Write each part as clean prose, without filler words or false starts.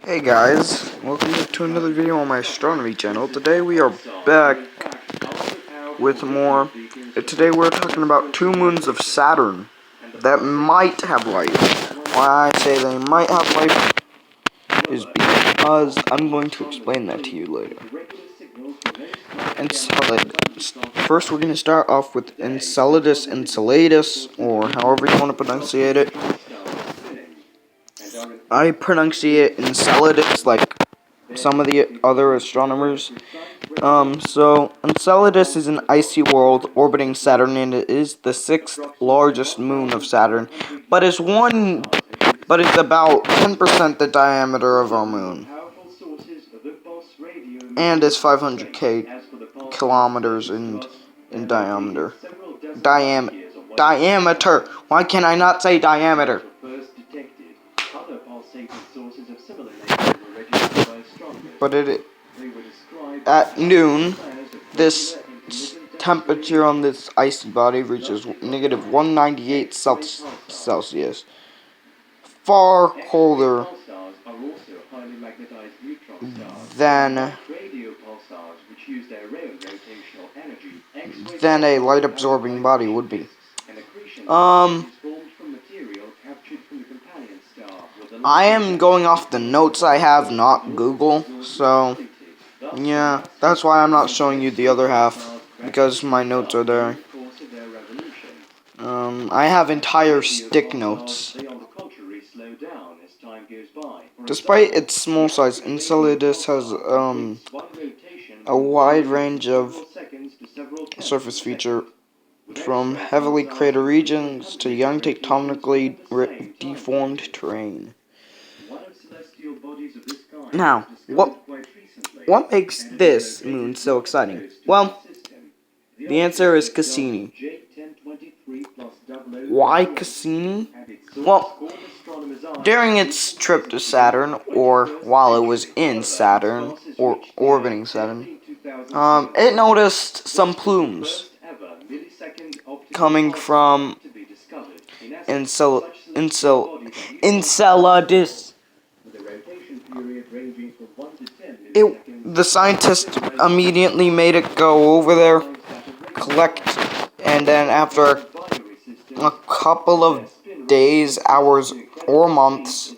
Hey guys, welcome back to another video on my astronomy channel. Today we are back with more. Today we're talking about two moons of Saturn that might have life. Why I say they might have life is because I'm going to explain that to you later. Enceladus. First we're going to start off with Enceladus, or however you want to pronunciate it. I pronunciate Enceladus like some of the other astronomers. So Enceladus is an icy world orbiting Saturn, and it is the sixth largest moon of Saturn, but it's about 10% the diameter of our moon, and is 500 kilometers in diameter. Diameter. Why can I not say diameter? But at noon, this temperature on this icy body reaches negative 198 Celsius. Far colder than a light-absorbing body would be. I am going off the notes I have, not Google, so yeah, that's why I'm not showing you the other half, because my notes are there. I have entire stick notes. Despite its small size, Enceladus has a wide range of surface features, from heavily cratered regions to young tectonically deformed terrain. Now, what makes this moon so exciting? Well, the answer is Cassini. Why Cassini? Well, during its trip to Saturn, or while it was in Saturn, or orbiting Saturn, it noticed some plumes coming from Enceladus. The scientists immediately made it go over there, collect, and then after a couple of days, hours, or months,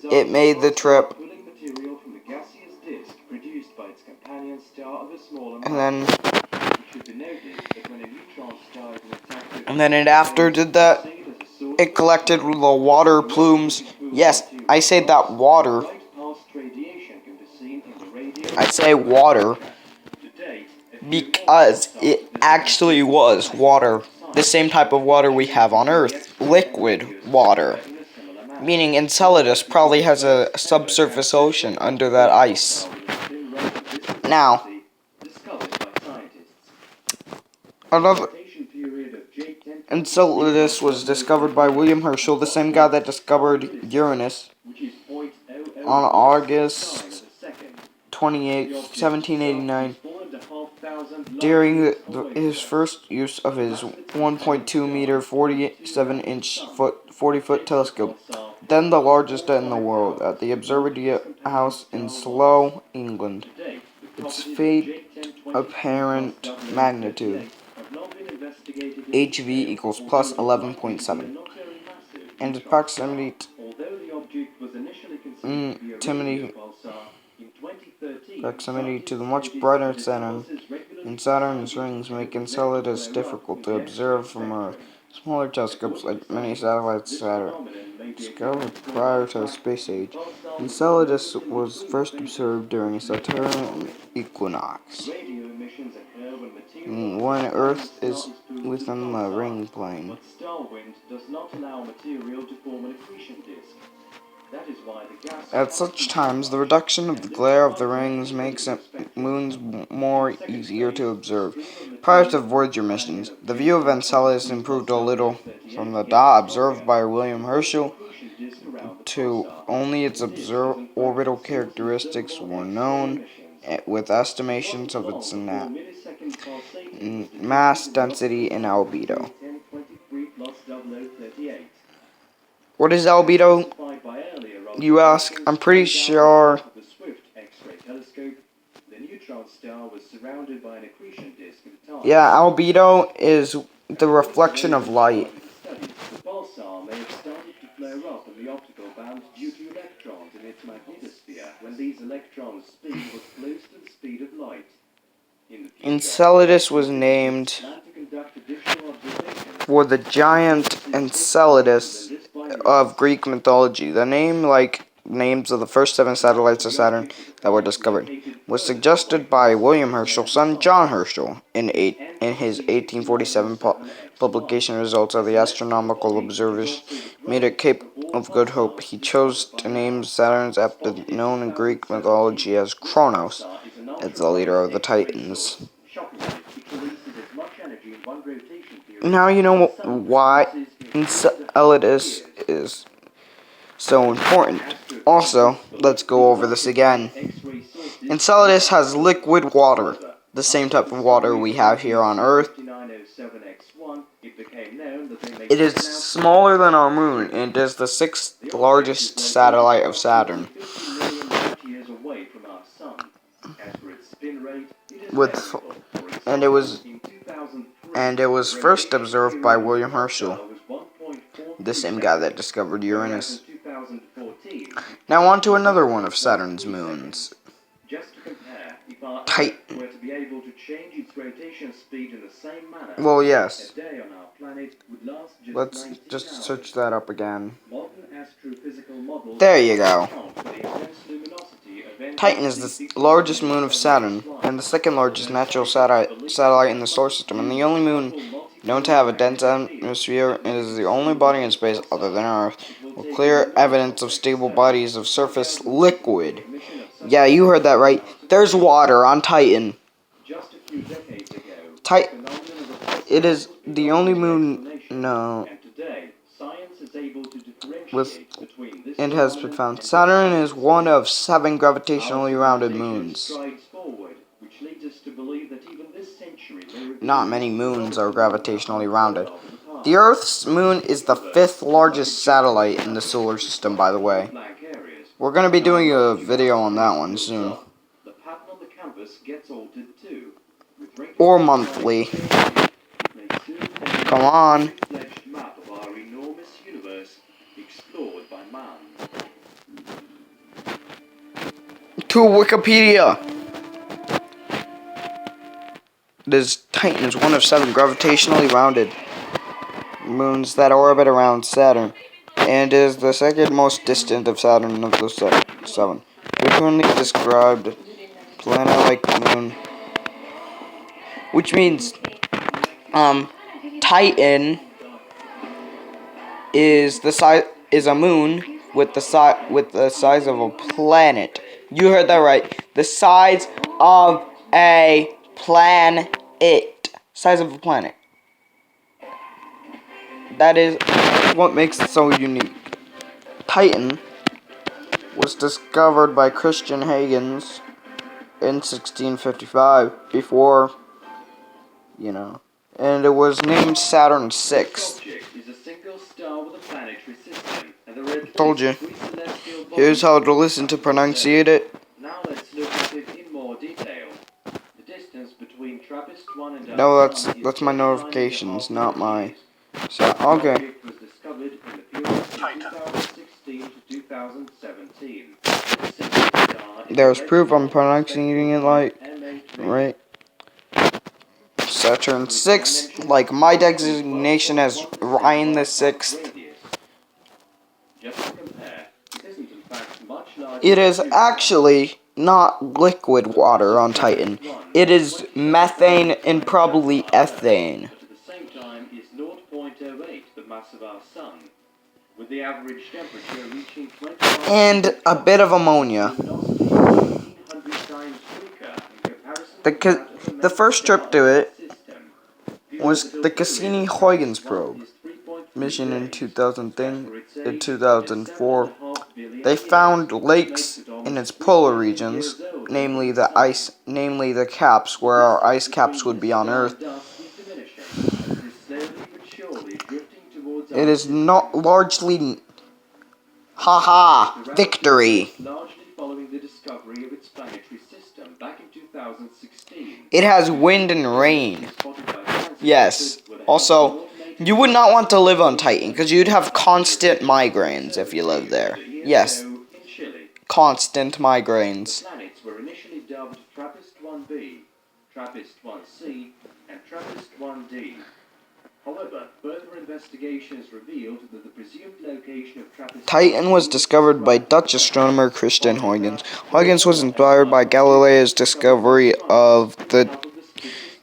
it made the trip. And then it after did that, it collected the water plumes. Yes, I say that water. I say water because it actually was water. The same type of water we have on Earth. Liquid water. Meaning Enceladus probably has a subsurface ocean under that ice. Now, Enceladus was discovered by William Herschel, the same guy that discovered Uranus, on August 28, 1789, during his first use of his 1.2 meter 40-foot telescope, then the largest in the world, at the Observatory House in Slough, England. Its apparent magnitude, HV equals plus 11.7, and its proximity to the much brighter Saturn, and Saturn's rings make Enceladus difficult to observe from Earth. Smaller telescopes, like many satellites discovered prior to the space age. Enceladus was first observed during a Saturn equinox, when Earth is within the ring plane. At such times, the reduction of the glare of the rings makes moons more easier to observe. Prior to Voyager missions, the view of Enceladus improved a little from the dot observed by William Herschel to only its orbital characteristics were known, with estimations of its mass, density, and albedo. What is albedo? you ask? I'm pretty sure. Yeah, albedo is the reflection of light. The pulsar may have started to flare up in the optical band due to electrons in its magnetosphere when these electrons' speed was close to the speed of light. Enceladus was named for the giant Enceladus of Greek mythology. The name, like names of the first 7 satellites of Saturn that were discovered, was suggested by William Herschel's son John Herschel in his 1847 publication results of the astronomical observers made at Cape of Good Hope. He chose to name Saturn's eponym known in Greek mythology as Kronos, as the leader of the Titans. Now you know why Enceladus is so important. Also, let's go over this again. Enceladus has liquid water, the same type of water we have here on Earth. It is smaller than our moon and is the 6th largest satellite of Saturn. And it was first observed by William Herschel, the same guy that discovered Uranus. Now on to another one of Saturn's moons, Titan. Well, yes. Let's just search that up again. There you go. Titan is the largest moon of Saturn, and the 2nd largest natural satellite in the solar system, and the only moon known to have a dense atmosphere. It is the only body in space, other than Earth, with clear evidence of stable bodies of surface liquid. Yeah, you heard that right. There's water on Titan. It is the only moon known with and has been found. Saturn is one of 7 gravitationally rounded moons. Not many moons are gravitationally rounded. The Earth's moon is the 5th largest satellite in the solar system, by the way. We're going to be doing a video on that one soon. Or monthly. Come on. To Wikipedia. Titan is one of 7 gravitationally rounded moons that orbit around Saturn, and is the 2nd most distant of Saturn of the 7. Frequently described planet-like moon, which means Titan is a moon with the size of a planet. You heard that right. The size of a planet. Size of a planet. That is what makes it so unique. Titan was discovered by Christian Huygens in 1655, before, and it was named Saturn VI. Told you. Here's how to listen to pronunciate it. No, that's my notifications, not my. So, okay. There's proof I'm pronouncing it right. Saturn VI, like my designation as Ryan the Sixth. It is actually not liquid water on Titan. It is methane and probably ethane. And a bit of ammonia. The first trip to it was the Cassini-Huygens probe mission in 2004. They found lakes in its polar regions, namely the caps, where our ice caps would be on Earth. It is not largely Haha! The route Victory! was largely following the discovery of its planetary system back in 2016. It has wind and rain. Yes. Also, you would not want to live on Titan because you'd have constant migraines if you lived there. Yes. Constant migraines. The planets were initially dubbed TRAPPIST-1b, TRAPPIST-1c, and TRAPPIST-1d. However, further investigations revealed that the presumed location of TRAPPIST Titan was discovered by Dutch astronomer Christian Huygens. Huygens was inspired by Galileo's discovery of the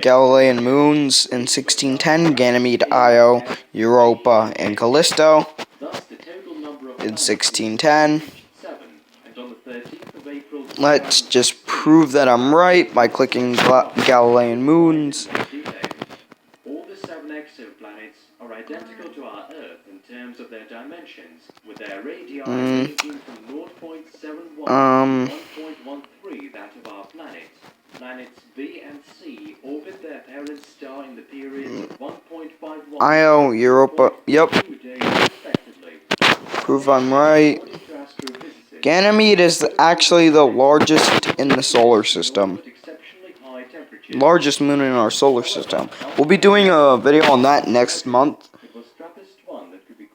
Galilean moons in 1610, Ganymede, Io, Europa, and Callisto in 1610. Let's just prove that I'm right by clicking Galilean moons. All the 7 exoplanets are identical to our Earth in terms of their dimensions, with their radii ranging from 0.71 to 1.13 that of our planet. Planets B and C orbit their parent star in the periods of 1.51 Io, Europa, yep. days respectively. Prove I'm right. Ganymede is actually the largest in the solar system. Largest moon in our solar system. We'll be doing a video on that next month.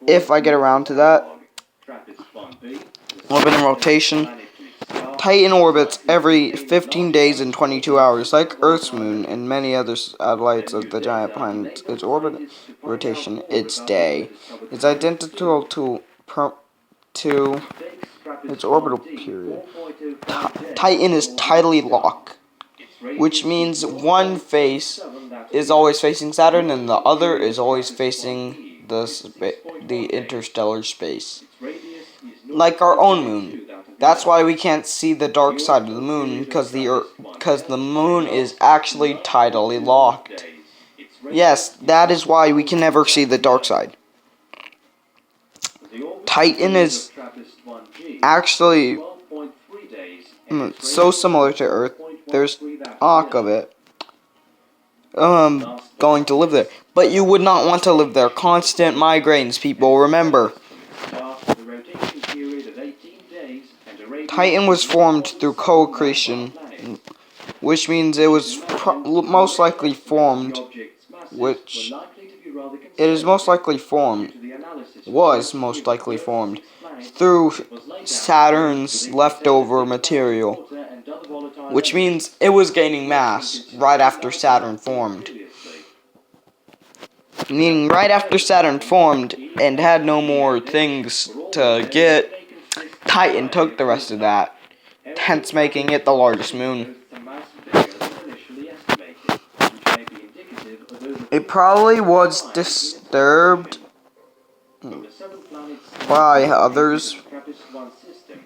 If I get around to that. Orbit in rotation. Titan orbits every 15 days and 22 hours, like Earth's moon and many other satellites of the giant planet. Its orbit rotation, its day, is identical to its orbital period. Titan is tidally locked, which means one face is always facing Saturn and the other is always facing the interstellar space. Like our own moon. That's why we can't see the dark side of the moon, because the moon is actually tidally locked. Yes, that is why we can never see the dark side. Titan is actually so similar to Earth. There's talk of it going to live there, but you would not want to live there. Constant migraines, people, remember. Titan was formed through co-accretion, which means it was most likely formed, was most likely formed through Saturn's leftover material, which means it was gaining mass right after Saturn formed. Meaning right after Saturn formed and had no more things to get, Titan took the rest of that, hence making it the largest moon. It probably was disturbed by others.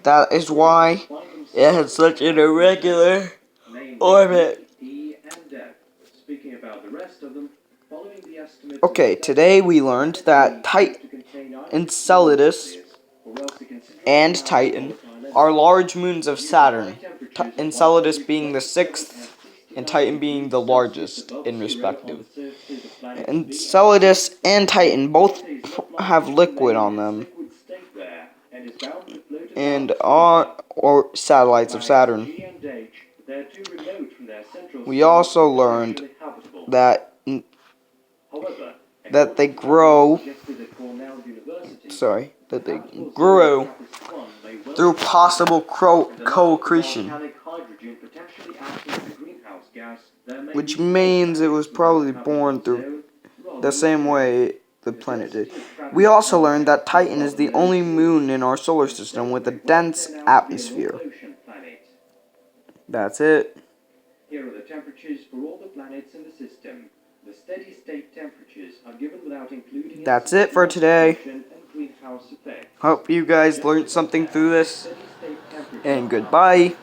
That is why it had such an irregular orbit. Okay, today we learned that Enceladus and Titan are large moons of Saturn, Enceladus being the 6th and Titan being the largest in respective. Enceladus and Titan both have liquid on them and are satellites of Saturn. We also learned that they grow through possible co-accretion, which means it was probably born through the same way the planet did. We also learned that Titan is the only moon in our solar system with a dense atmosphere. That's it. Here are the temperatures for all the planets in the system. The steady state temperatures are given without including. That's it for today. Hope you guys learned something through this. And goodbye.